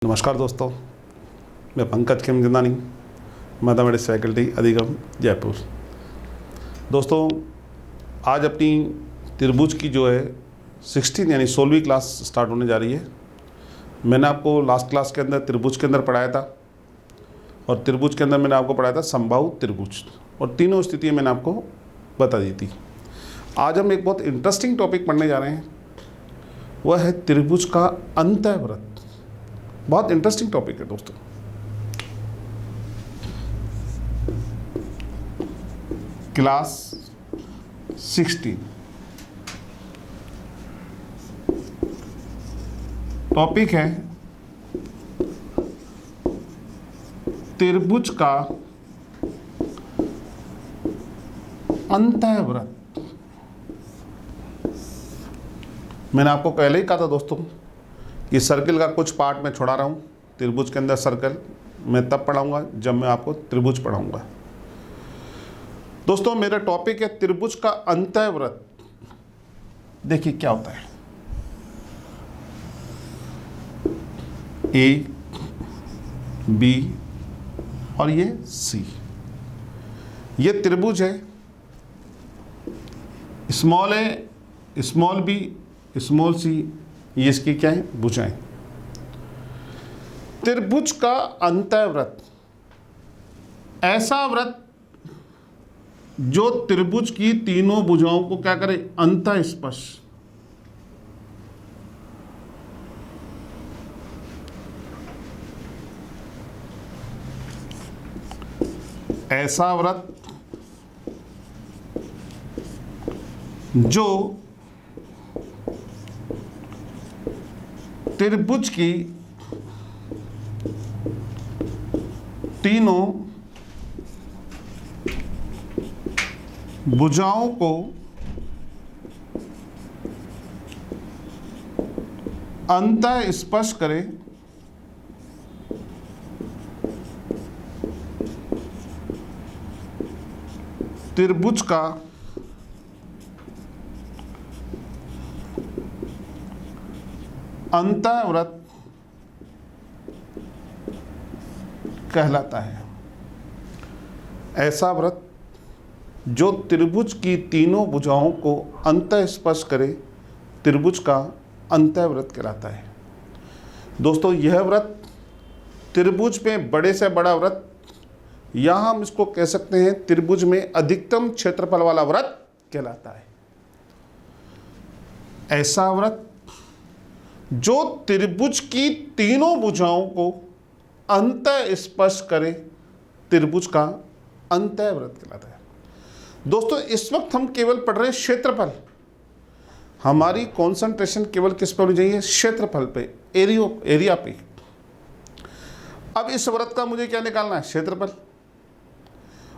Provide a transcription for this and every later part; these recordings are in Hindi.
नमस्कार दोस्तों, मैं पंकज खेमचंदानी, मैथमेटिक्स फैकल्टी अधिगम जयपुर। दोस्तों, आज अपनी त्रिभुज की जो है 16 यानी 16वीं क्लास स्टार्ट होने जा रही है। मैंने आपको लास्ट क्लास के अंदर त्रिभुज के अंदर पढ़ाया था और त्रिभुज के अंदर मैंने आपको पढ़ाया था समबाहु त्रिभुज और तीनों स्थितियाँ मैंने आपको बता दी थी। आज हम एक बहुत इंटरेस्टिंग टॉपिक पढ़ने जा रहे हैं, वह है त्रिभुज का अंतःवृत्त। बहुत इंटरेस्टिंग टॉपिक है दोस्तों। क्लास 16 टॉपिक है त्रिभुज का अंतःवृत्त। मैंने आपको पहले ही कहा था दोस्तों कि सर्किल का कुछ पार्ट मैं छोड़ा रहा हूँ। त्रिभुज के अंदर सर्कल मैं तब पढ़ाऊंगा जब मैं आपको त्रिभुज पढ़ाऊंगा। दोस्तों, मेरा टॉपिक है त्रिभुज का अंतःवृत्त। देखिए क्या होता है। ए, बी और ये सी, ये त्रिभुज है। स्मॉल ए, स्मॉल बी, स्मॉल सी, ये इसकी क्या है, भुजाएं। त्रिभुज का अंतःवृत्त ऐसा वृत्त जो त्रिभुज की तीनों भुजाओं को क्या करे, अंतःस्पर्श। ऐसा वृत्त जो त्रिभुज की तीनों भुजाओं को अंतःस्पर्श करे, त्रिभुज का अंतःवृत्त कहलाता है। ऐसा वृत्त जो त्रिभुज की तीनों भुजाओं को अंतःस्पर्श करे, त्रिभुज का अंतःवृत्त कहलाता है। दोस्तों, यह वृत्त त्रिभुज में बड़े से बड़ा वृत्त, या हम इसको कह सकते हैं त्रिभुज में अधिकतम क्षेत्रफल वाला वृत्त कहलाता है। ऐसा वृत्त जो त्रिभुज की तीनों भुजाओं को अंतःस्पर्श करे, त्रिभुज का अंतःवृत्त कहलाता है। दोस्तों, इस वक्त हम केवल पढ़ रहे हैं क्षेत्रफल। हमारी कंसंट्रेशन केवल किस पर होनी चाहिए, क्षेत्रफल पे, एरिया पे। अब इस वृत्त का मुझे क्या निकालना है, क्षेत्रफल।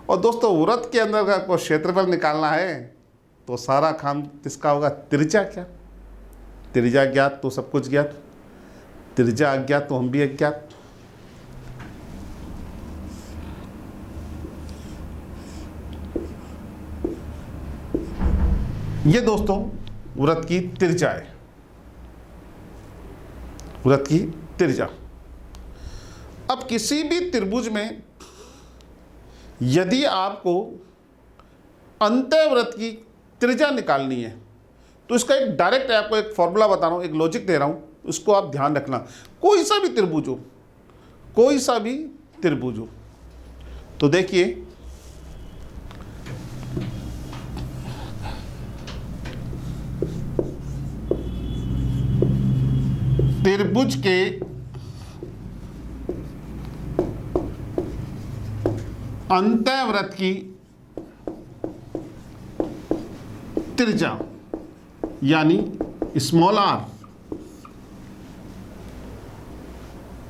और दोस्तों, वृत्त के अंदर का कोई क्षेत्रफल निकालना है तो सारा काम किसका होगा, त्रिज्या। क्या त्रिज्या ज्ञात तो सब कुछ ज्ञात, त्रिज्या अज्ञात तो हम भी अज्ञात। ये दोस्तों वृत्त की त्रिज्या है, वृत्त की त्रिज्या। अब किसी भी त्रिभुज में यदि आपको अंतःवृत्त की त्रिज्या निकालनी है तो इसका एक डायरेक्ट आपको एक फॉर्मूला बता रहा हूं, एक लॉजिक दे रहा हूं, उसको आप ध्यान रखना। कोई सा भी त्रिभुज हो, कोई सा भी त्रिभुज हो, तो देखिए त्रिभुज के अंतःवृत्त की त्रिज्या यानी स्मॉल आर,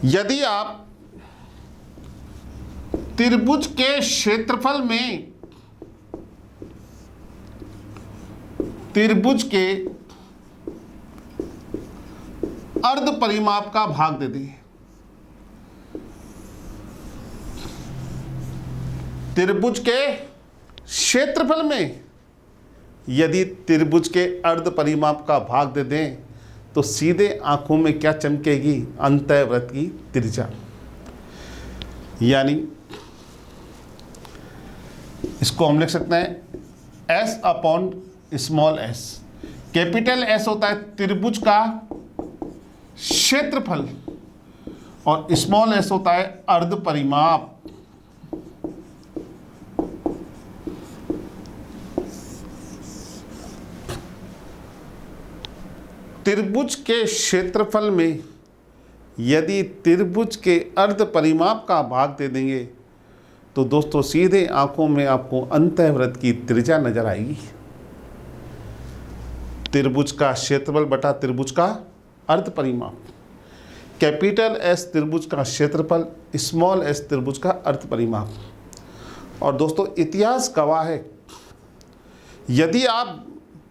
यदि आप त्रिभुज के क्षेत्रफल में त्रिभुज के अर्ध परिमाप का भाग दे दें, त्रिभुज के क्षेत्रफल में यदि त्रिभुज के अर्ध परिमाप का भाग दे दें तो सीधे आंखों में क्या चमकेगी? अंतःवृत्त की त्रिज्या। यानी इसको हम लिख सकते हैं S upon small s। Capital S होता है त्रिभुज का क्षेत्रफल और स्मॉल s होता है अर्ध परिमाप। त्रिभुज के क्षेत्रफल में यदि त्रिभुज के अर्ध परिमाप का भाग दे देंगे तो दोस्तों सीधे आंखों में आपको अंतःवृत्त की त्रिज्या नजर आएगी। त्रिभुज का क्षेत्रफल बटा त्रिभुज का अर्ध परिमाप। कैपिटल S त्रिभुज का क्षेत्रफल, स्मॉल s त्रिभुज का अर्ध परिमाप। और दोस्तों इतिहास गवाह है, यदि आप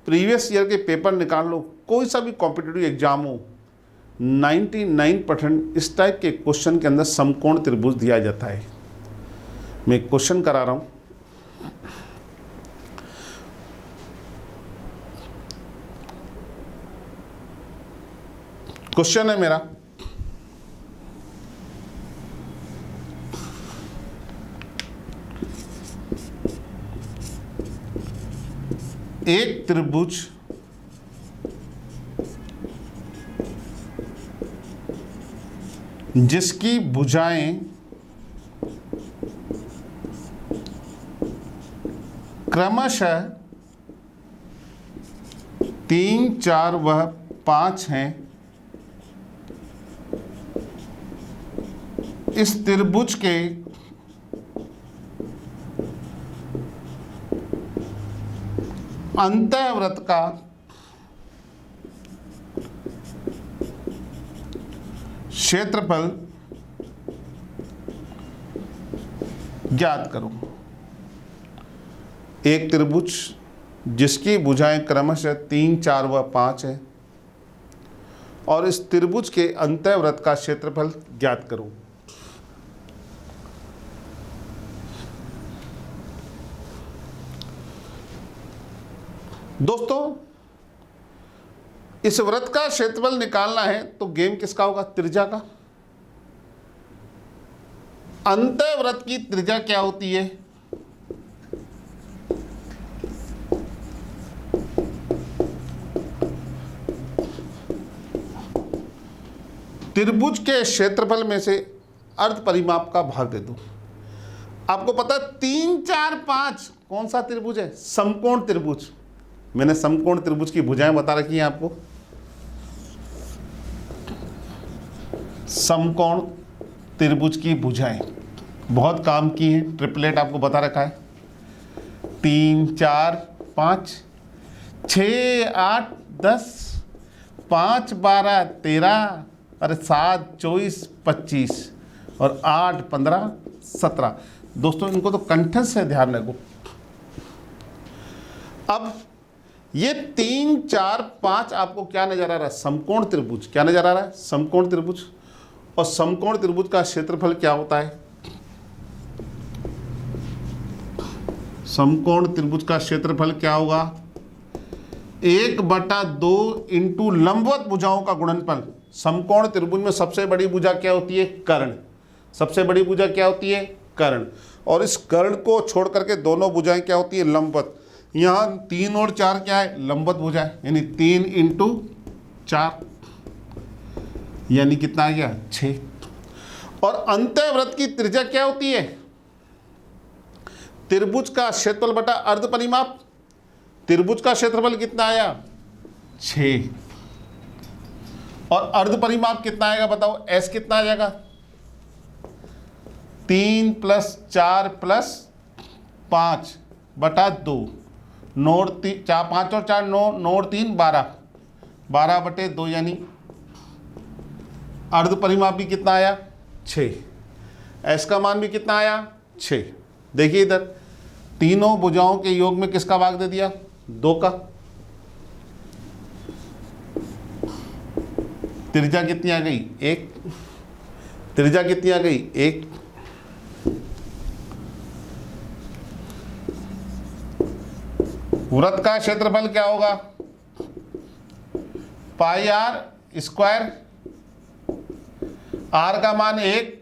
प्रीवियस ईयर के पेपर निकाल लो, कोई सा भी कॉम्पिटिटिव एग्जाम हो, 99% इस टाइप के क्वेश्चन के अंदर समकोण त्रिभुज दिया जाता है। मैं क्वेश्चन करा रहा हूं, क्वेश्चन है मेरा, एक त्रिभुज जिसकी भुजाएं क्रमशः 3, 4 व 5 हैं, इस त्रिभुज के अंतःवृत्त का क्षेत्रफल ज्ञात करो। एक त्रिभुज जिसकी भुजाएं क्रमशः 3, 4 व 5 है और इस त्रिभुज के अंतःवृत्त का क्षेत्रफल ज्ञात करो। दोस्तों इस वृत्त का क्षेत्रफल निकालना है तो गेम किसका होगा? त्रिज्या का। अंतःवृत्त की त्रिज्या क्या होती है? त्रिभुज के क्षेत्रफल में से अर्ध परिमाप का भाग दे दो। आपको पता है 3, 4, 5 कौन सा त्रिभुज है? समकोण त्रिभुज। मैंने समकोण त्रिभुज की भुजाएं बता रखी हैं आपको। समकोण त्रिभुज की भुजाएं बहुत काम की हैं। ट्रिपलेट आपको बता रखा है, 3, 4, 5, 6, 8, 10, 5, 12, 13 और 7, 24, 25 और 8, 15, 17। दोस्तों इनको तो कंठस्थ से ध्यान रखो। अब ये 3, 4, 5 आपको क्या नजर आ रहा है? समकोण त्रिभुज। क्या नजर आ रहा है? समकोण त्रिभुज। और समकोण त्रिभुज का क्षेत्रफल क्या होता है? समकोण त्रिभुज का क्षेत्रफल क्या होगा? 1/2 इंटू लंबवत भुजाओं का गुणनफल। समकोण त्रिभुज में सबसे बड़ी भुजा क्या होती है? कर्ण। सबसे बड़ी भुजा क्या होती है? कर्ण। और इस कर्ण को छोड़ करके दोनों भुजाएं क्या होती है? लंबवत। यहाँ 3 और 4 क्या है? लंबवत भुजा है, यानी 3 इंटू 4 यानी कितना आ गया? 6। और अंतःवृत्त की त्रिज्या क्या होती है? त्रिभुज का क्षेत्रफल बटा अर्ध परिमाप। त्रिभुज का क्षेत्रफल कितना आया? 6। और अर्ध परिमाप कितना आएगा बताओ? S कितना आ जाएगा? 3 + 4 + 5 बटा 2। 9 3 4 5 और 4 9 9 और 3 12 12/2 यानी अर्ध परिमाप भी कितना आया? 6। S का मान भी कितना आया? 6। देखिए इधर तीनों भुजाओं के योग में किसका भाग दे दिया? 2 का। त्रिज्या कितनी आ गई? 1। त्रिज्या कितनी आ गई? 1। वृत्त का क्षेत्रफल क्या होगा? πr स्क्वायर, आर का मान 1,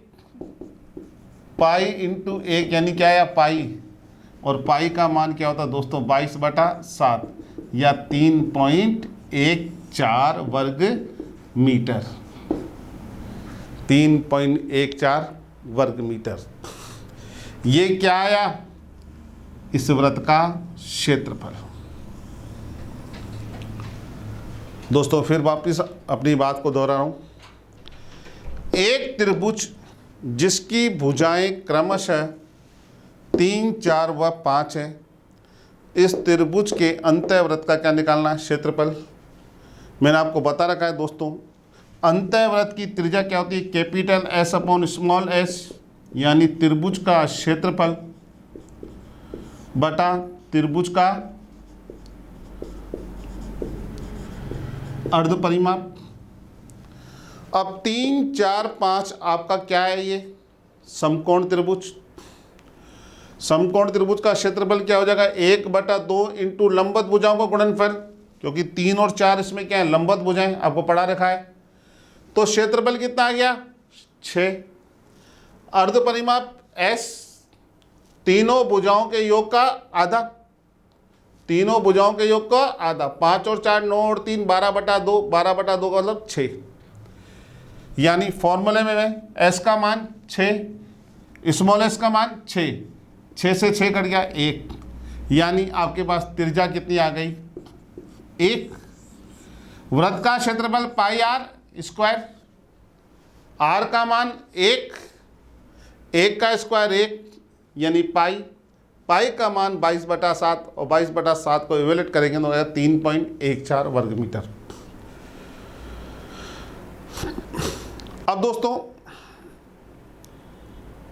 पाई इंटू 1 यानी क्या है पाई, और पाई का मान क्या होता है दोस्तों 22/7 या 3.14 वर्ग मीटर, 3.14 वर्ग मीटर। ये क्या आया, इस वृत्त का क्षेत्रफल। दोस्तों फिर वापस अपनी बात को दोहरा रहा हूं। एक त्रिभुज जिसकी भुजाएं क्रमशः 3, 4 व 5 है, इस त्रिभुज के अंतःवृत्त का क्या निकालना है, क्षेत्रफल। मैंने आपको बता रखा है दोस्तों, अंतःवृत्त की त्रिज्या क्या होती है, capital S upon small S, यानी त्रिभुज का क्षेत्रफल बटा त्रिभुज का अर्ध परिमाप। अब 3, 4, 5 आपका क्या है, ये समकोण त्रिभुज। समकोण त्रिभुज का क्षेत्रफल क्या हो जाएगा, 1/2 इंटू लंबवत भुजाओं का गुणनफल, क्योंकि 3 और 4 इसमें क्या है लंबवत भुजाएं, आपको पढ़ा रखा है। तो क्षेत्रफल कितना आ गया 6। अर्ध परिमाप S, तीनों भुजाओं के योग का आधा, तीनों भुजाओं के योग का आधा, 5 और 4 9 और 3 12/2, 12/2 का मतलब 6, यानी फॉर्मूले में S का मान 6, स्मॉल s का मान 6, 6 से 6 कट गया 1, यानी आपके पास त्रिज्या कितनी आ गई 1। वृत्त का क्षेत्रफल पाई आर स्क्वायर, आर का मान 1, 1 का स्क्वायर 1 यानी पाई, पाई का मान 22/7 और 22/7 को इवेल्यूएट करेंगे तो 3.14 वर्ग मीटर। अब दोस्तों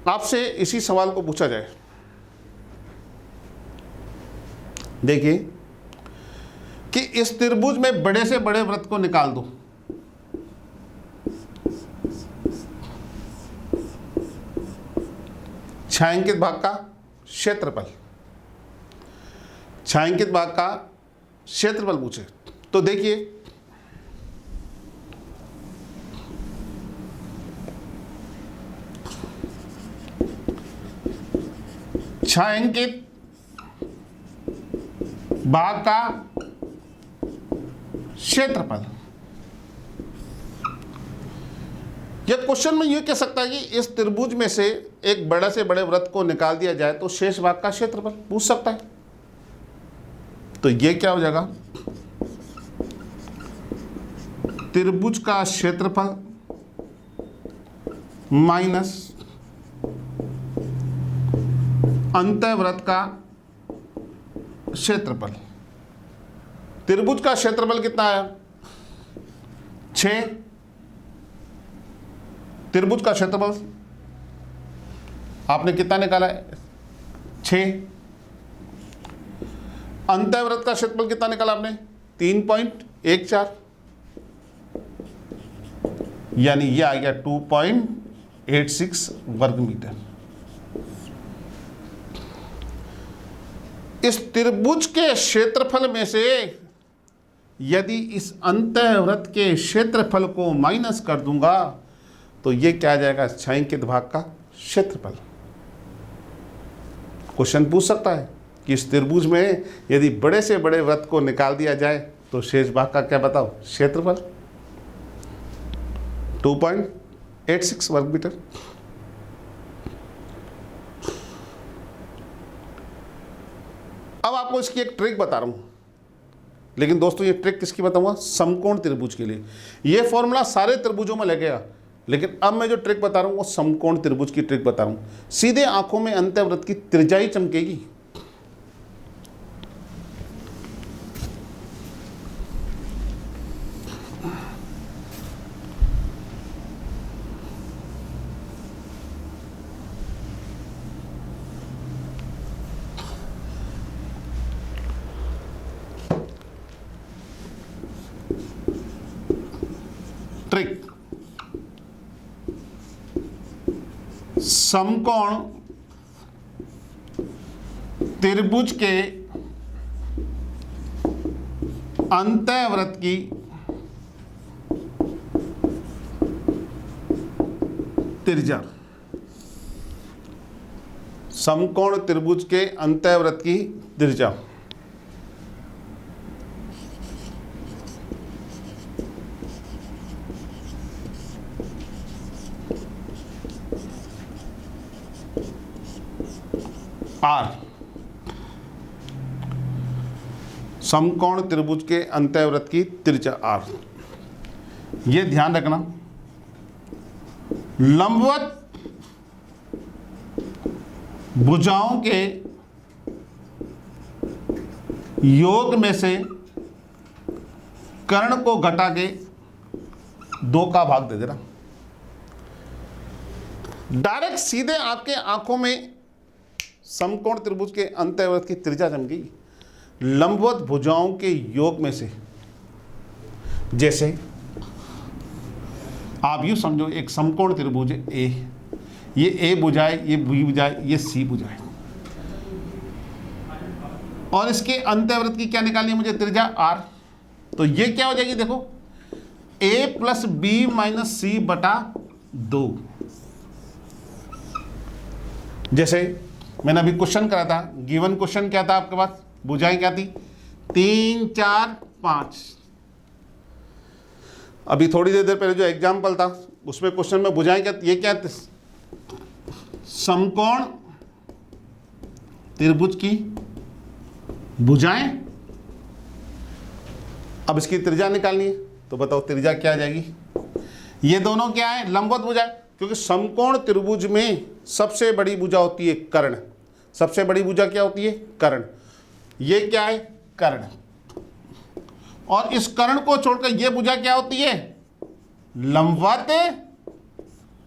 आपसे इसी सवाल को पूछा जाए, देखिए कि इस त्रिभुज में बड़े से बड़े वृत्त को निकाल दो। छायांकित भाग का क्षेत्रफल, छायांकित भाग का क्षेत्रफल पूछे तो देखिए छायांकित भाग का क्षेत्रफल। यह क्वेश्चन में यह कह सकता है कि इस त्रिभुज में से एक बड़े से बड़े वृत्त को निकाल दिया जाए तो शेष भाग का क्षेत्रफल पूछ सकता है। तो यह क्या हो जाएगा, त्रिभुज का क्षेत्रफल माइनस अंतःवृत्त का क्षेत्रफल। त्रिभुज का क्षेत्रफल कितना आया 6, त्रिभुज का क्षेत्रफल आपने कितना निकाला है 6, अंतःवृत्त का क्षेत्रफल कितना निकाला आपने 3.14, यानी यह आ गया 2.86 वर्ग मीटर। इस त्रिभुज के क्षेत्रफल में से यदि इस अंतःवृत्त के क्षेत्रफल को माइनस कर दूंगा तो ये क्या आ जाएगा, छायांकित भाग का क्षेत्रफल। क्वेश्चन पूछ सकता है कि इस त्रिभुज में यदि बड़े से बड़े वृत्त को निकाल दिया जाए तो शेष भाग का क्या बताओ, क्षेत्रफल 2.86 वर्ग मीटर। अब आपको इसकी एक ट्रिक बता रहा हूं, लेकिन दोस्तों ये ट्रिक किसकी बताऊंगा, समकोण त्रिभुज के लिए। ये फॉर्मूला सारे त्रिभुजों में लगेगा, लेकिन अब मैं जो ट्रिक बता रहा हूं वो समकोण त्रिभुज की ट्रिक बता रहा हूं। सीधे आंखों में अंतःवृत्त की त्रिज्या ही चमकेगी। ट्रिक, समकोण त्रिभुज के अंतःवृत्त की त्रिज्या, समकोण त्रिभुज के अंतःवृत्त की त्रिज्या। आर, समकोण त्रिभुज के अंतःवृत्त की त्रिज्या आर। ये ध्यान रखना, लंबवत भुजाओं के योग में से कर्ण को घटा के 2 का भाग दे देना। डायरेक्ट सीधे आपके आंखों में समकोण त्रिभुज के अंतःवृत्त की त्रिज्या जम गई। लंबवत भुजाओं के योग में से, जैसे आप यूं समझो एक समकोण त्रिभुज है ए, ये ए भुजाएं, ये बी भुजाएं, ये सी भुजाएं, और इसके अंतःवृत्त की क्या निकालनी है मुझे? त्रिज्या आर। तो ये क्या हो जाएगी? देखो, ए प्लस बी माइनस सी बटा 2। जैसे मैंने अभी क्वेश्चन करा था, गिवन क्वेश्चन क्या था आपके पास? भुजाएं क्या थी? 3, 4, 5। अभी थोड़ी देर पहले जो एग्जाम्पल था उसमें क्वेश्चन में भुजाएं क्या? ये क्या? समकोण त्रिभुज की भुजाएं। अब इसकी त्रिज्या निकालनी है, तो बताओ त्रिज्या क्या आ जाएगी? ये दोनों क्या है? लंबवत भुजाएं, क्योंकि समकोण त्रिभुज में सबसे बड़ी भुजा होती है कर्ण। सबसे बड़ी भुजा क्या होती है? कर्ण। ये क्या है? कर्ण। और इस कर्ण को छोड़कर ये भुजा क्या होती है? लंबवत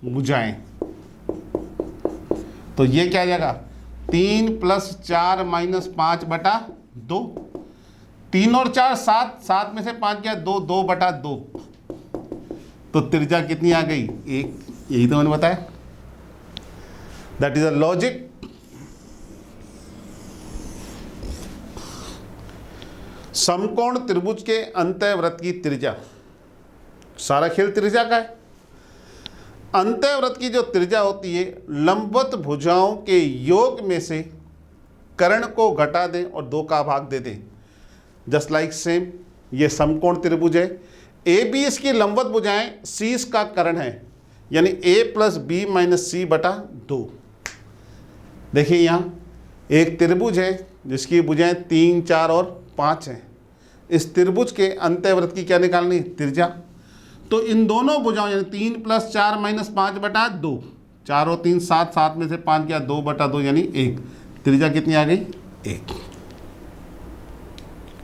भुजाएं। तो ये क्या आ जाएगा? 3 + 4 - 5 बटा 2। 3 और 4 7, 7 में से 5 गया 2, 2 बटा 2। तो त्रिज्या कितनी आ गई? 1। यही तो मैंने बताया, दैट इज अ लॉजिक। समकोण त्रिभुज के अंतःवृत्त की त्रिज्या, सारा खेल त्रिज्या का है। अंतःवृत्त की जो त्रिज्या होती है, लंबवत भुजाओं के योग में से कर्ण को घटा दें और 2 का भाग दे दें। जस्ट लाइक सेम, ये समकोण त्रिभुज है, ए बी इसकी लंबवत भुजाएं, सी इसका कर्ण है, यानी a + b - c बटा 2। देखिए यहाँ एक त्रिभुज है जिसकी भुजाएं 3, 4 और 5 हैं। इस त्रिभुज के अंतःवृत्त की क्या निकालनी? त्रिज्या। तो इन दोनों भुजाओं यानी 3 + 4 - 5 बटा 2, 4 और 3 7, 7 में से 5 गया 2 बटा 2 यानी 1। त्रिज्या कितनी आ गई? 1।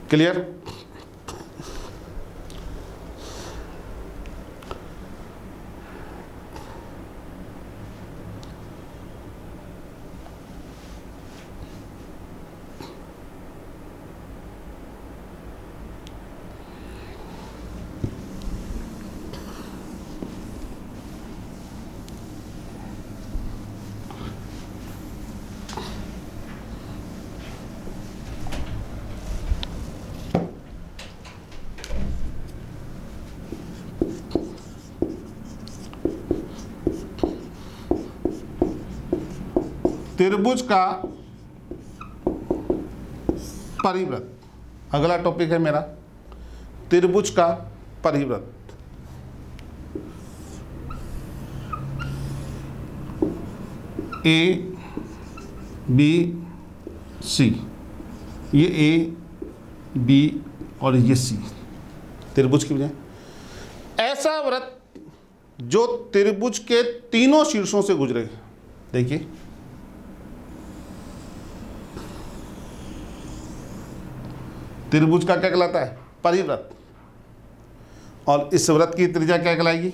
क्लियर? त्रिभुज का परिवृत्त, अगला टॉपिक है मेरा त्रिभुज का परिवृत्त। ए बी सी, ये ए बी और ये सी त्रिभुज की वजह। ऐसा वृत्त जो त्रिभुज के तीनों शीर्षों से गुजरे। देखिए त्रिभुज का क्या कहलाता है? परिवृत्त। और इस वृत्त की त्रिज्या क्या कहलाएगी?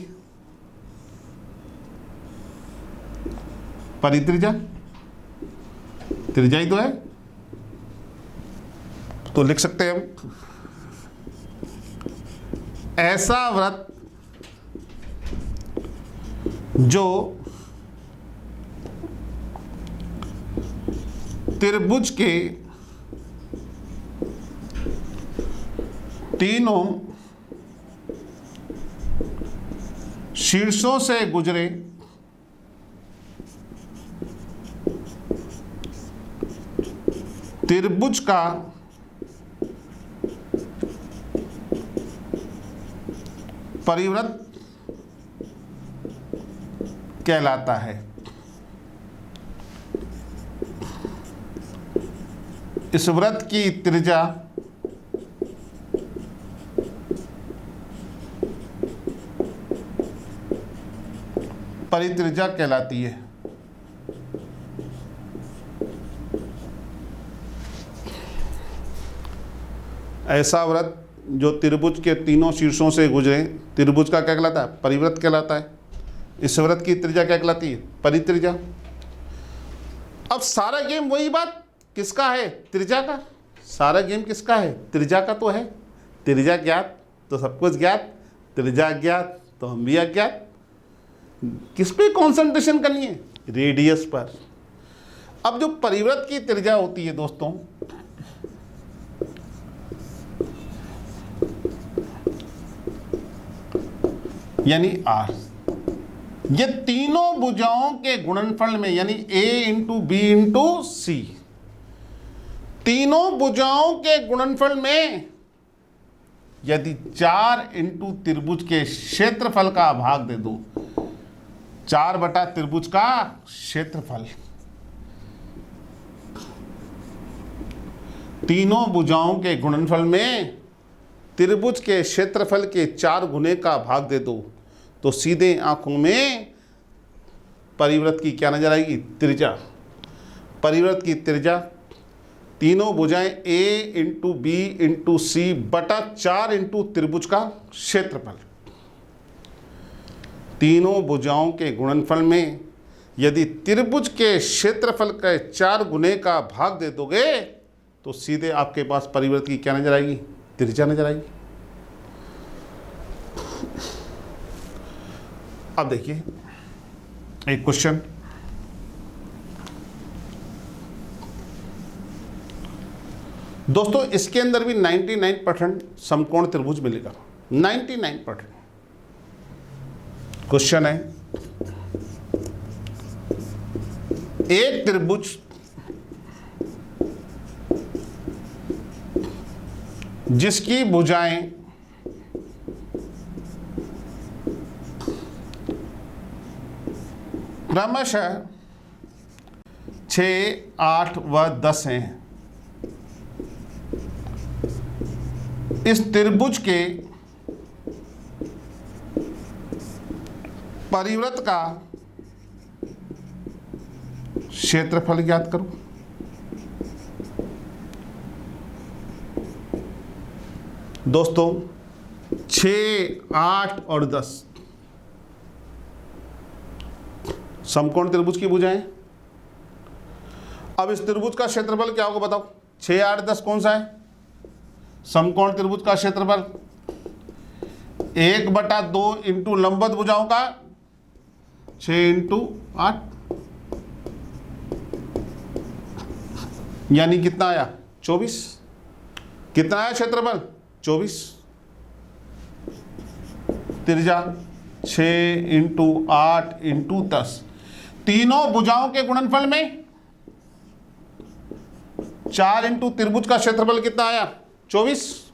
परित्रिज्या। त्रिज्या ही तो है, तो लिख सकते हैं हम, ऐसा वृत्त जो त्रिभुज के तीनों शीर्षों से गुजरे त्रिभुज का परिवृत्त कहलाता है। इस वृत्त की त्रिज्या परित्रिज्या कहलाती है। ऐसा वृत्त जो त्रिभुज के तीनों शीर्षों से गुजरे त्रिभुज का क्या कहलाता है? परिवृत्त कहलाता है। इस वृत्त की त्रिज्या क्या कहलाती है? परित्रिज्या। अब सारा गेम वही बात किसका है? त्रिज्या का। सारा गेम किसका है? त्रिज्या का तो है। त्रिज्या ज्ञात तो सब कुछ ज्ञात, त्रिज्या ज्ञात तो हम भी अज्ञात। किस पे कंसंट्रेशन करनी है? रेडियस पर। अब जो परिवृत्त की त्रिज्या होती है दोस्तों, यानी आर, ये तीनों भुजाओं के गुणनफल में यानी ए इंटू बी इंटू सी, तीनों भुजाओं के गुणनफल में यदि 4 इंटू त्रिभुज के क्षेत्रफल का भाग दे दो, 4 बटा त्रिभुज का क्षेत्रफल, तीनों भुजाओं के गुणनफल में त्रिभुज के क्षेत्रफल के 4 गुने का भाग दे दो, तो सीधे आंखों में परिवृत्त की क्या नजर आएगी? त्रिज्या। परिवृत्त की त्रिज्या तीनों भुजाएं ए इंटू बी इंटू सी बटा 4 इंटू त्रिभुज का क्षेत्रफल। तीनों भुजाओं के गुणनफल में यदि त्रिभुज के क्षेत्रफल के 4 गुने का भाग दे दोगे तो सीधे आपके पास परिवृत्त की क्या नजर आएगी? त्रिज्या नजर आएगी। अब देखिए एक क्वेश्चन, दोस्तों इसके अंदर भी 99% समकोण त्रिभुज मिलेगा। 99%। क्वेश्चन है, एक त्रिभुज जिसकी भुजाएं क्रमशः 6, 8 व 10 हैं, इस त्रिभुज के परिवृत्त का क्षेत्रफल ज्ञात करो। दोस्तों 6, 8 और 10 समकोण त्रिभुज की भुजाएं। अब इस त्रिभुज का क्षेत्रफल क्या होगा बताओ? 6, 8, 10 कौन सा है? समकोण त्रिभुज का क्षेत्रफल 1/2 इंटू लंबवत भुजाओं का 6 इंटू 8, यानी कितना आया? 24। कितना आया क्षेत्रफल? 24। त्रिज्या 6 इंटू 8 इंटू 10, तीनों भुजाओं के गुणनफल में 4 इंटू त्रिभुज का क्षेत्रफल कितना आया? 24।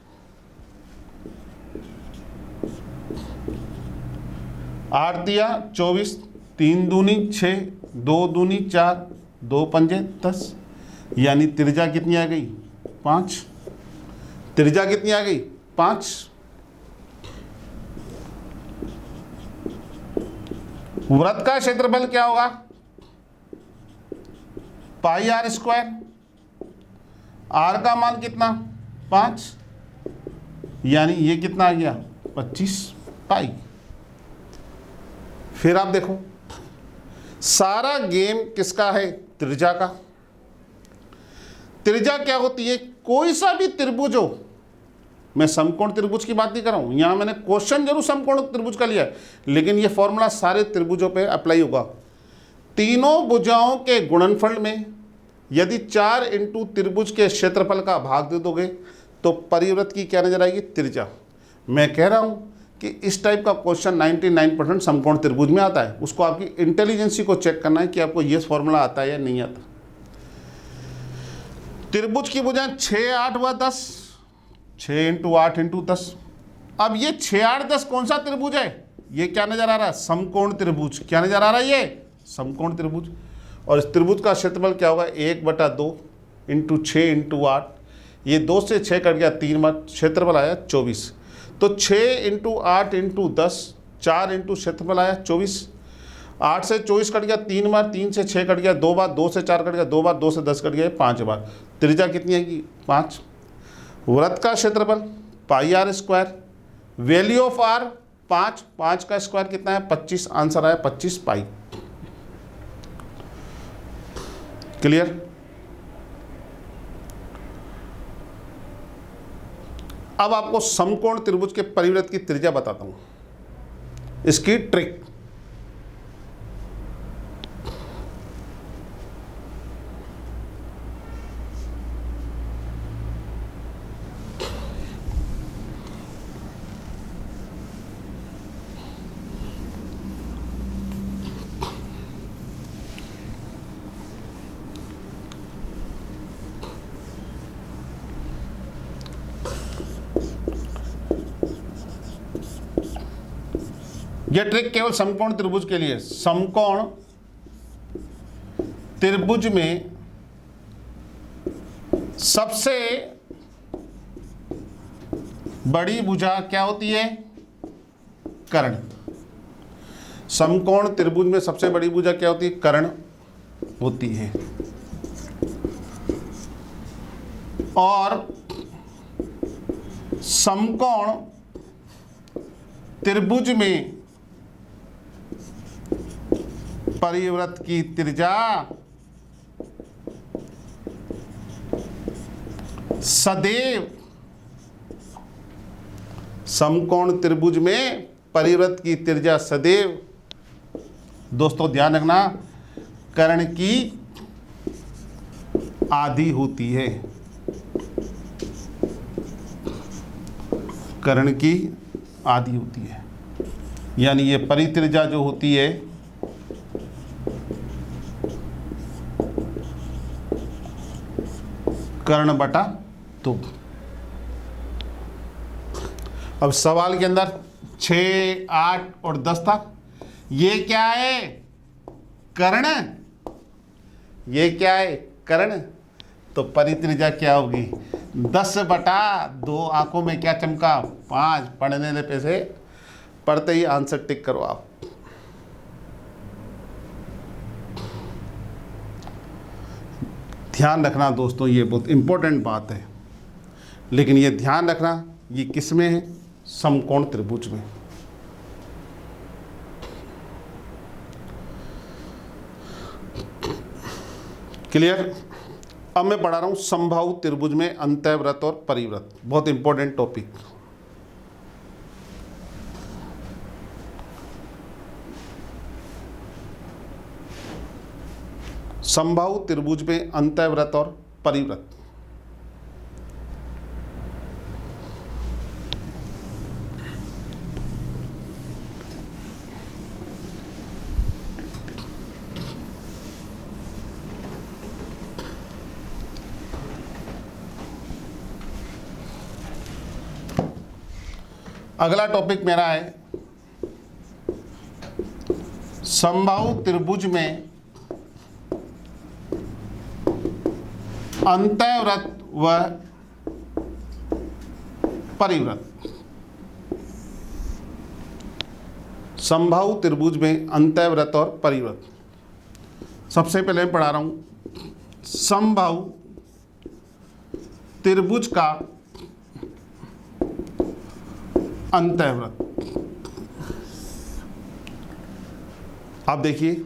8 दिया 24, 3 दूनी 6, 2 दूनी 4, 2 पंजे 10, यानी त्रिज्या कितनी आ गई? 5। त्रिज्या कितनी आ गई? 5। वृत्त का क्षेत्रफल क्या होगा? पाई आर स्क्वायर। आर का मान कितना? 5, यानी ये कितना आ गया? 25 पाई। फिर आप देखो सारा गेम किसका है? त्रिज्या का। त्रिज्या क्या होती है? कोई सा भी त्रिभुज हो, मैं समकोण त्रिभुज की बात नहीं कर रहा हूं, यहां मैंने क्वेश्चन जरूर समकोण त्रिभुज का लिया है, लेकिन ये फॉर्मूला सारे त्रिभुजों पे अप्लाई होगा। तीनों भुजाओं के गुणनफल में यदि 4 इंटू त्रिभुज के क्षेत्रफल का भाग दे दोगे तो परिवृत्त की क्या नजर आएगी? त्रिज्या। मैं कह रहा हूं कि इस टाइप का क्वेश्चन 99% समकोण त्रिभुज में आता है। उसको आपकी इंटेलिजेंसी को चेक करना है कि आपको ये फॉर्मूला आता है या नहीं आता। त्रिभुज की भुजाएं 6, 8 व 10, 6 इंटू 8 इंटू 10। अब ये 6, 8, 10 कौन सा त्रिभुज है? ये क्या नजर आ रहा है? समकोण त्रिभुज। क्या नजर आ रहा है? ये समकोण त्रिभुज। और इस त्रिभुज का क्षेत्रफल क्या होगा? 1/2 इंटू 6 इंटू 8। ये 2 से 6 कट गया, 3 बार क्षेत्रफल आया 24। तो 6 इंटू 8 इंटू 10, 4 इंटू क्षेत्रफल आया 24। 8 से 24 कट गया 3 बार, 3 से 6 कट गया 2 बार, 2 से 4 कट गया 2 बार, 2 से 10 कट गया 5 बार। त्रिज्या कितनी आएगी? 5। वृत्त का क्षेत्रफल pi R square. Value of R 5, 5 का स्क्वायर कितना है? 25। आंसर आया 25 पाई। क्लियर? अब आपको समकोण त्रिभुज के परिवृत्त की त्रिज्या बताता हूं, इसकी ट्रिक। यह ट्रिक केवल समकोण त्रिभुज के लिए। समकोण त्रिभुज में सबसे बड़ी भुजा क्या होती है? कर्ण। समकोण त्रिभुज में सबसे बड़ी भुजा क्या होती है? कर्ण होती है। और समकोण त्रिभुज में परिवृत्त की त्रिज्या सदैव, समकोण त्रिभुज में परिवृत्त की त्रिज्या सदैव, दोस्तों ध्यान रखना, कर्ण की आधी होती है। कर्ण की आधी होती है, यानी ये परित्रिज्या जो होती है कर्ण बटा 2। अब सवाल के अंदर 6, 8 और 10 था। ये क्या है? कर्ण। ये क्या है? कर्ण। तो परित्रिज्या क्या होगी? 10/2। आंखों में क्या चमका? 5। पढ़ने ले पैसे, पढ़ते ही आंसर टिक करो आप। ध्यान रखना दोस्तों, ये बहुत इंपॉर्टेंट बात है, लेकिन ये ध्यान रखना ये किस में है? समकोण त्रिभुज में। क्लियर? अब मैं पढ़ा रहा हूं समबाहु त्रिभुज में अंतःवृत्त और परिवृत्त। बहुत इंपॉर्टेंट टॉपिक। समबाहु त्रिभुज में अंतःवृत्त और परिवृत्त। अगला टॉपिक मेरा है समबाहु त्रिभुज में अंतःवृत्त व परिवृत्त। समबाहु त्रिभुज में अंतःवृत्त और परिवृत्त। सबसे पहले मैं पढ़ा रहा हूं समबाहु त्रिभुज का अंतःवृत्त। आप देखिए,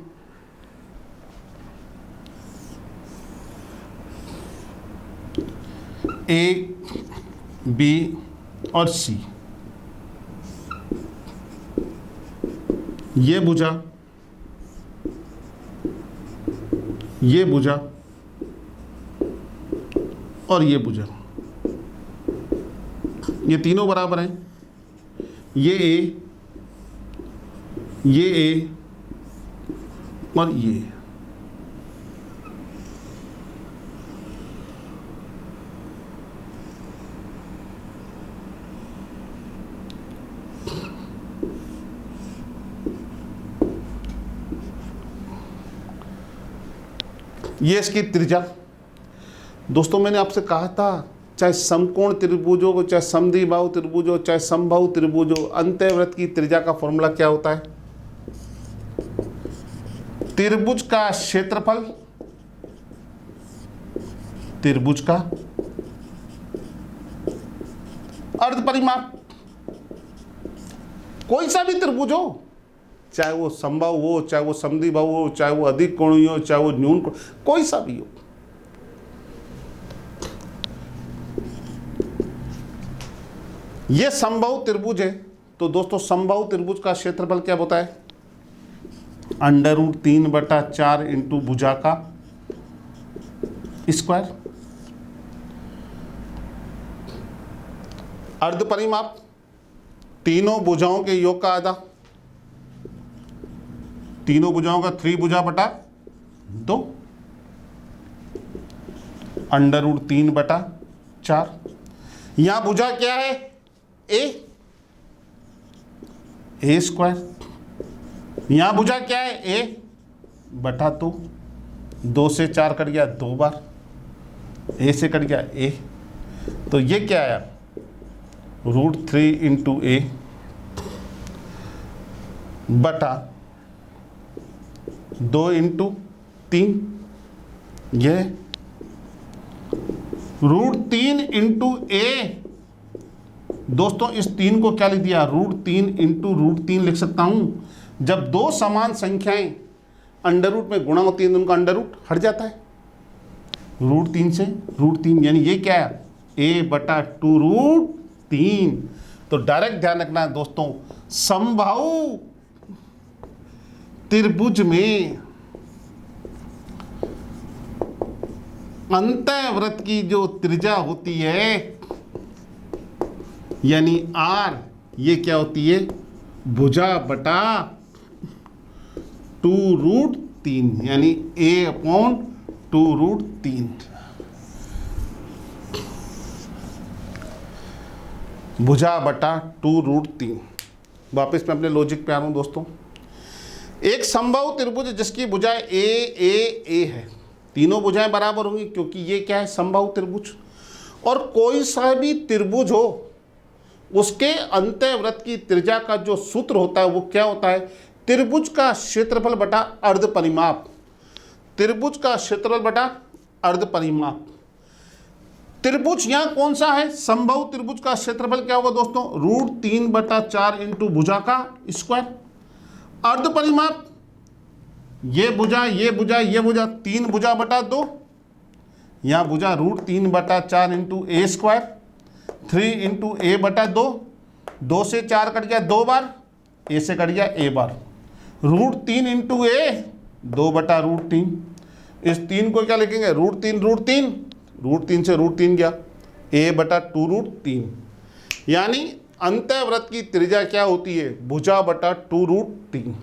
ए, बी और सी, ये भुजा, ये भुजा और ये भुजा, ये तीनों बराबर हैं। ये ए और ये। ये इसकी त्रिज्या। दोस्तों मैंने आपसे कहा था, चाहे समकोण त्रिभुज हो, चाहे समद्विबाहु त्रिभुज हो, चाहे समबाहु त्रिभुज हो, अंतःवृत्त की त्रिज्या का फॉर्मूला क्या होता है? त्रिभुज का क्षेत्रफल, त्रिभुज का अर्ध परिमाप। कोई सा भी त्रिभुज हो, चाहे वो समबाहु हो, चाहे वो समद्विबाहु हो, चाहे वो अधिक कोणीय हो, चाहे वो न्यून कोण, कोई सा भी हो। ये समबाहु त्रिभुज है, तो दोस्तों समबाहु त्रिभुज का क्षेत्रफल क्या होता है? √3/4 इंटू भुजा का स्क्वायर। अर्ध परिमाप, तीनों भुजाओं के योग का आधा, तीनों भुजाओं का 3 भुजा बटा 2, √3/4। यहां भुजा क्या है? ए स्क्वायर। यहां भुजा क्या है? a/2। 2 से 4 कट गया 2 बार, a से कट गया a, तो ये क्या आया? √3 इंटू a बटा 2 इंटू 3, ये √3 इंटू a। दोस्तों इस 3 को क्या लिख दिया? √3 इंटू √3 लिख सकता हूं। जब दो समान संख्याएं अंडर रूट में गुणा होती है तो उनका अंडर रूट हट जाता है, √3 से √3, यानी ये क्या है? a/2√3। तो डायरेक्ट ध्यान रखना है दोस्तों, समबाहु त्रिभुज में अंतःवृत्त की जो त्रिज्या होती है यानी r, ये क्या होती है? भुजा बटा 2√3 यानी a/2√3। भुजा बटा 2√3। वापस मैं अपने लॉजिक पे आ रहा हूं दोस्तों। एक समबाहु त्रिभुज जिसकी भुजाएं a है, तीनों भुजाएं बराबर होंगी क्योंकि ये क्या है? समबाहु त्रिभुज। और कोई सा भी त्रिभुज हो, उसके अंतःवृत्त की त्रिज्या का जो सूत्र होता है वो क्या होता है? त्रिभुज का क्षेत्रफल बटा अर्ध परिमाप। त्रिभुज का क्षेत्रफल बटा अर्ध परिमाप। त्रिभुज यहां कौन सा है? समबाहु त्रिभुज का क्षेत्रफल क्या होगा दोस्तों? √3/4 इंटू भुजा का स्क्वायर। अर्ध परिमाप, ये भुजा, ये भुजा, ये भुजा, 3 भुजा बटा 2, यहां भुजा √3/4 into a square, 3 into a/2, 2 से 4 कट गया 2 बार, a से कट गया a बार, √3 इंटू a 2/√3। इस 3 को क्या लिखेंगे? √3 √3 से √3 गया, a/2√3। यानी अंतःवृत्त की त्रिज्या क्या होती है? भुजा बटा 2√3।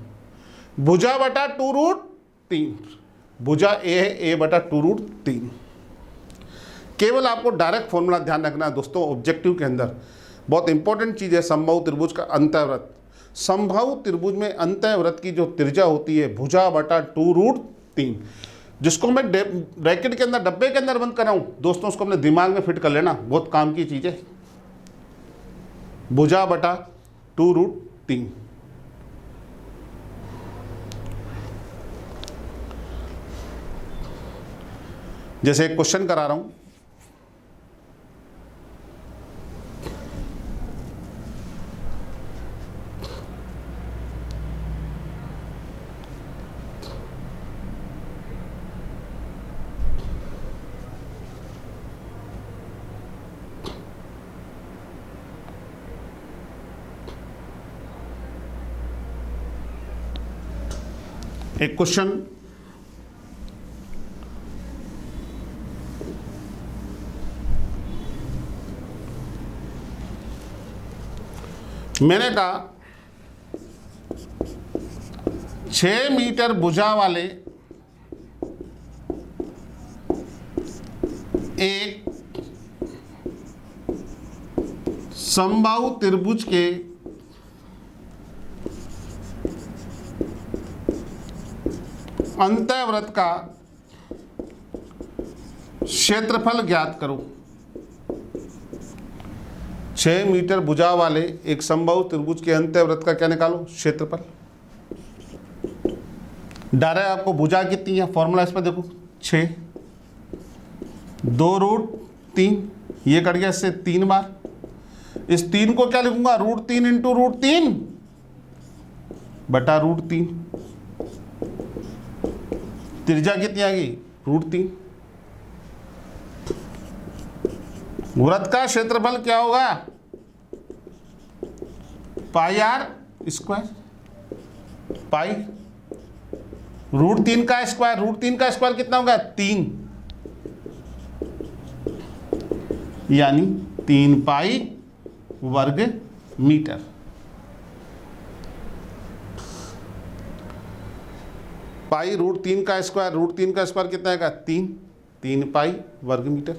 भुजा बटा 2√3, भुजा a है, a/2√3। केवल आपको डायरेक्ट फॉर्मूला ध्यान रखना है दोस्तों ऑब्जेक्टिव के अंदर। बहुत इंपॉर्टेंट चीज़ है समबाहु त्रिभुज का अंतःवृत्त। समबाहु त्रिभुज में अंतःवृत्त की जो त्रिज्या होती है भुजा बटा 2√3, जिसको मैं ब्रैकेट के अंदर, डब्बे के अंदर बंद कर रहा हूँ दोस्तों, उसको अपने दिमाग में फिट कर लेना, बहुत काम की चीज़ है। भुजा बटा 2√3। जैसे एक क्वेश्चन करा रहा हूं, एक क्वेश्चन मैंने कहा 6 मीटर भुजा वाले एक समबाहु त्रिभुज के अंतःवृत्त का क्षेत्रफल ज्ञात करो। 6 मीटर भुजा वाले एक समबाहु त्रिभुज के अंतःवृत्त का क्या निकालो? क्षेत्रफल। डायरेक्ट आपको भुजा कितनी है, फॉर्मूला इस पर देखो, 6, 2√3, ये कट गया इससे 3 बार। इस 3 को क्या लिखूंगा? √3 इंटू √3 बटा √3। त्रिज्या कितनी आ गई? √3। वृत्त का क्षेत्रफल क्या होगा? πr², पाई √3 का स्क्वायर, √3 का स्क्वायर कितना होगा? 3, यानी 3 पाई वर्ग मीटर। पाई √3 का स्क्वायर, √3 का स्क्वायर कितना आएगा? 3 पाई वर्ग मीटर।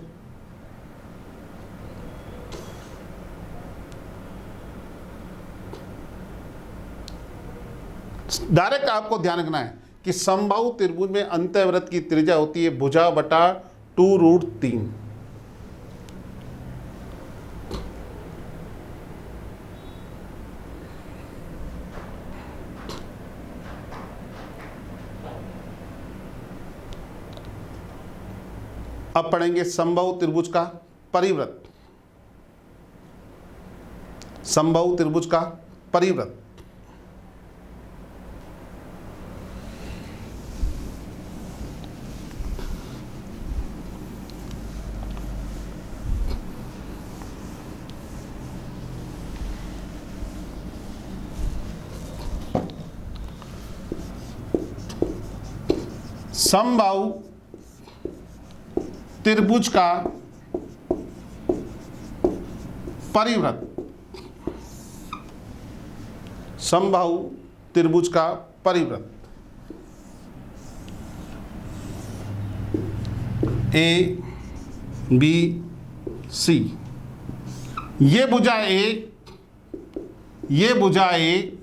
डायरेक्ट आपको ध्यान रखना है कि समबाहु त्रिभुज में अंतःवृत्त की त्रिज्या होती है भुजा बटा 2√3। अब पढ़ेंगे समबाहु त्रिभुज का परिवृत्त। समबाहु त्रिभुज का परिवृत्त। समबाहु त्रिभुज का परिवृत्त। समबाहु त्रिभुज का परिवृत्त। ए बी सी, ये भुजा ए, ये भुजा ए,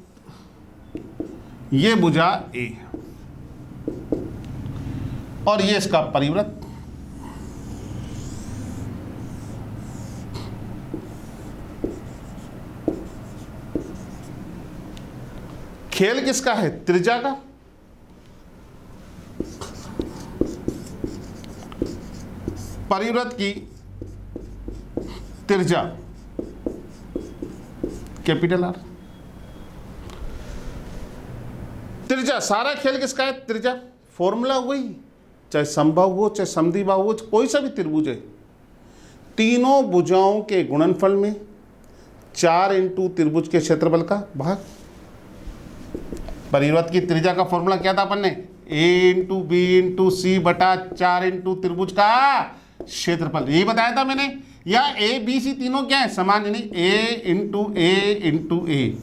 ये भुजा ए, और ये इसका परिवृत्त। खेल किसका है? त्रिज्या का। परिवृत्त की त्रिज्या कैपिटल आर। त्रिज्या, सारा खेल किसका है? त्रिज्या। फॉर्मूला वही, चाहे समबाहु हो, चाहे समद्विबाहु हो, कोई सा भी त्रिभुज है, तीनों भुजाओं के गुणनफल में 4 इंटू त्रिभुज के क्षेत्रफल का भाग। परिवृत्त की त्रिज्या का फॉर्मूला क्या था अपन ने? ए इंटू बी इंटू सी बटा 4 इंटू त्रिभुज का क्षेत्रफल, यही बताया था मैंने। या ए बी सी तीनों क्या है? समान, यानी ए इंटू ए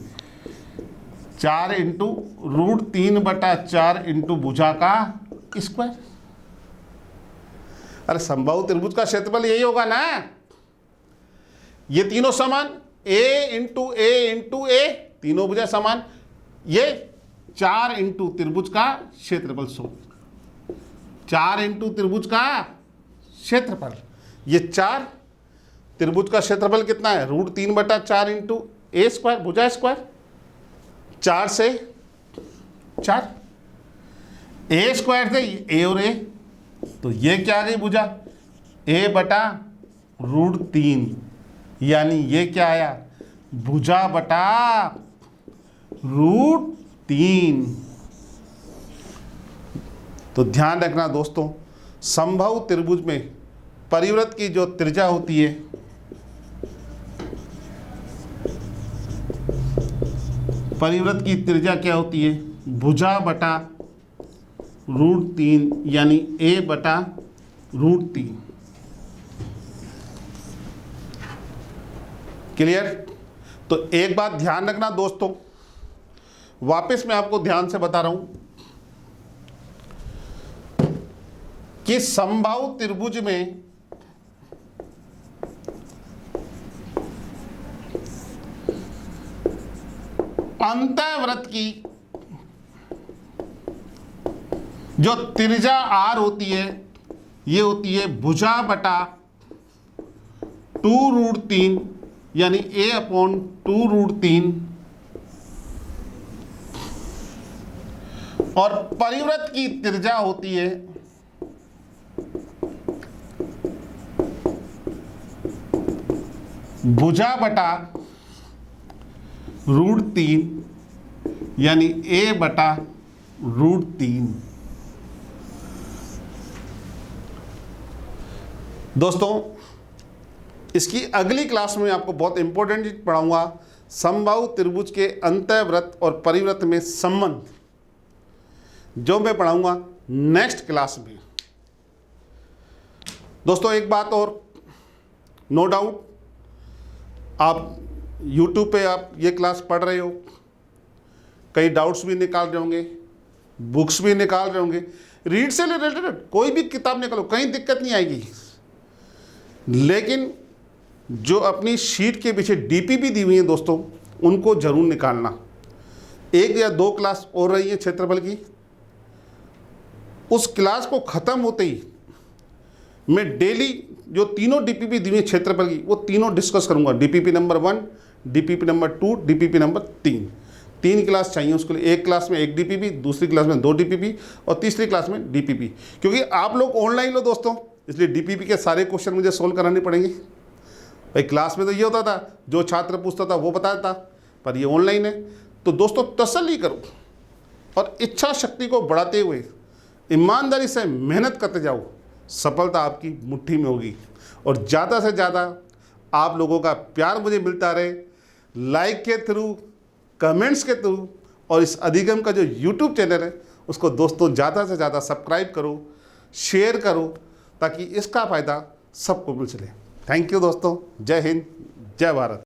4 इंटू √3 बटा 4 इंटू भुजा का स्क्वायर। अरे समबाहु त्रिभुज का क्षेत्रफल यही होगा ना, ये तीनों समान, ए इंटू ए, तीनों भुजा समान, ये 4 इंटू त्रिभुज का क्षेत्रफल। 4 इंटू त्रिभुज का क्षेत्रफल, ये 4, त्रिभुज का क्षेत्रफल कितना है? √3 बटा 4 इंटू ए स्क्वायर, भुजा स्क्वायर, 4 से 4, ए स्क्वायर से ए और ए, तो ये क्या आ गई भुजा? ए बटा √3, यानी ये क्या आया? भुजा बटा √3। तो ध्यान रखना दोस्तों, समबाहु त्रिभुज में परिवृत्त की जो त्रिज्या होती है, परिवृत्त की त्रिज्या क्या होती है? भुजा बटा √3, यानी ए बटा √3। क्लियर? तो एक बात ध्यान रखना दोस्तों, वापस मैं आपको ध्यान से बता रहा हूं कि समबाहु त्रिभुज में अंतःवृत्त की जो त्रिज्या r होती है ये होती है भुजा बटा 2√3 यानी a/2√3 और परिवृत्त की त्रिज्या होती है भुजा बटा √3 यानी a/√3। दोस्तों इसकी अगली क्लास में आपको बहुत इंपॉर्टेंट चीज पढ़ाऊंगा, समबाहु त्रिभुज के अंतःवृत्त और परिवृत्त में संबंध, जो मैं पढ़ाऊंगा नेक्स्ट क्लास में। दोस्तों एक बात और, नो डाउट आप YouTube पे आप ये क्लास पढ़ रहे हो, कई डाउट्स भी निकाल रहे होंगे, बुक्स भी निकाल रहे होंगे, रीड से रिलेटेड कोई भी किताब निकालो, कहीं दिक्कत नहीं आएगी। लेकिन जो अपनी शीट के पीछे डीपीपी दी हुई है दोस्तों, उनको जरूर निकालना। 1 या 2 क्लास और रही है क्षेत्रफल की, उस क्लास को ख़त्म होते ही मैं डेली जो तीनों डीपीपी दी हुई है क्षेत्रफल की, वो तीनों डिस्कस करूंगा। DPP number 1, DPP number 2, DPP number 3। 3 class चाहिए उसके लिए, एक क्लास में 1 डीपीपी, दूसरी क्लास में 2 डीपीपी और तीसरी क्लास में डीपीपी। क्योंकि आप लोग ऑनलाइन लो दोस्तों, इसलिए डीपीपी के सारे क्वेश्चन मुझे सोल्व कराने पड़ेंगे। भाई क्लास में तो ये होता था, जो छात्र पूछता था वो बताता था, पर ये ऑनलाइन है। तो दोस्तों तसल्ली करो और इच्छा शक्ति को बढ़ाते हुए ईमानदारी से मेहनत करते जाओ, सफलता आपकी मुट्ठी में होगी। और ज़्यादा से ज़्यादा आप लोगों का प्यार मुझे मिलता रहे, लाइक के थ्रू, कमेंट्स के थ्रू, और इस अधिगम का जो यूट्यूब चैनल है उसको दोस्तों ज़्यादा से ज़्यादा सब्सक्राइब करो, शेयर करो, ताकि इसका फ़ायदा सबको मिल सके। थैंक यू दोस्तों, जय हिंद, जय भारत।